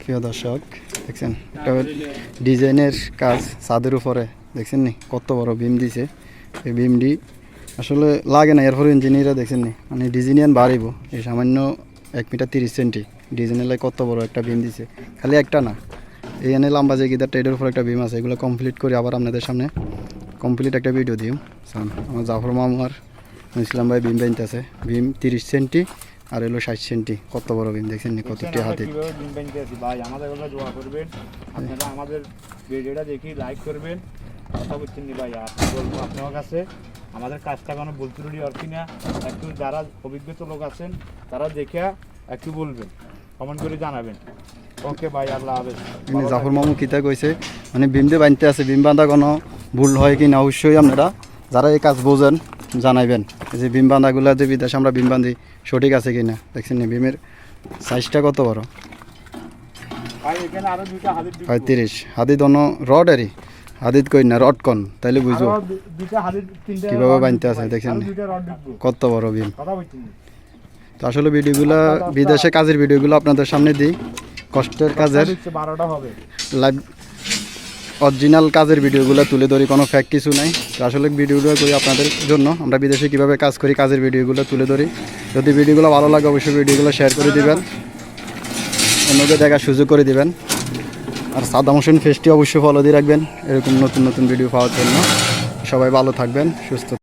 প্রিয় দর্শক দেখছেন একটা ডিজাইনের কাজ ছাদের উপরে দেখছেন নি কত বড় বিম দিছে। এই বিমটি আসলে লাগে না, এরপরে ইঞ্জিনিয়াররা দেখছেন নি মানে ডিজাইনিয়ান বাড়িব এই সামান্য 1 মিটার 30 সেন্টি ডিজাইনের কত বড় একটা বিম দিছে। খালি একটা না, এই এনে লম্বা যে গিটারটা এটার উপর একটা বিম আছে, এগুলো কমপ্লিট করে আবার আপনাদের সামনে কমপ্লিট একটা ভিডিও দিও। আমার জাফর মামু আর ইসলাম ভাই বিম বানতেছে, বিম 30 সেন্টি আর এলো 60 সেন্টি। কত বড় বিম দেখছেন নি, কতটি হাতে ভাই। আমাদের কথা দোয়া করবেন, আপনারা আমাদের ভিডিওটা দেখি লাইক করবেন, কথা বলছেন নি ভাই। আর বলবো আপনার কাছে আমাদের কাজটা কোনো ভুল ত্রুটি আর কিনা একটু যারা অভিজ্ঞত লোক আছেন তারা দেখে একটু বলবেন, কমেন্ট করে জানাবেন। ওকে ভাই, আল্লাহ হাফেজ। জাফর মামু কিতা কইছে মানে বিম দিয়ে বানতে আছে, বিম বাঁধা কোনো ভুল হয় কি না অবশ্যই আপনারা যারা এই কাজ বোঝেন জানাইবেন। এই যে বিম বাঁধাগুলো যে বিদেশে আমরা বিম বাঁধি সঠিক আছে কি না দেখছেন নি, বিমের সাইজটা কত বড়। ভাই এখানে আরো দুইটা হাদিদ 35 হাদিদ অন্য রডেরই হাদিদ কই না রড কন, তাইলে বুঝো দুইটা হাদিদ তিনটা কিভাবে বানতে আছে দেখছেন নি দুইটা রড ঢুকবো। কত বড় বিম। কথা বলছেন নি? তো আসলে ভিডিওগুলো বিদেশে কাজের ভিডিওগুলো আপনাদের সামনে দিই, কষ্টের কাজের 12টা হবে লাইভ অরিজিনাল কাজের ভিডিওগুলো তুলে ধরি, কোনো ফ্যাক কিছু নাই। তো আসলে ভিডিওগুলো করি আপনাদের জন্য, আমরা বিদেশে কীভাবে কাজ করি কাজের ভিডিওগুলো তুলে ধরি। যদি ভিডিওগুলো ভালো লাগে অবশ্যই ভিডিওগুলো শেয়ার করে দিবেন, অন্যকে দেখার সুযোগ করে দিবেন। আর সাদ্দাম হোসেন ফেসটি অবশ্যই ফলো দিয়ে রাখবেন এরকম নতুন নতুন ভিডিও পাওয়ার জন্য। সবাই ভালো থাকবেন, সুস্থ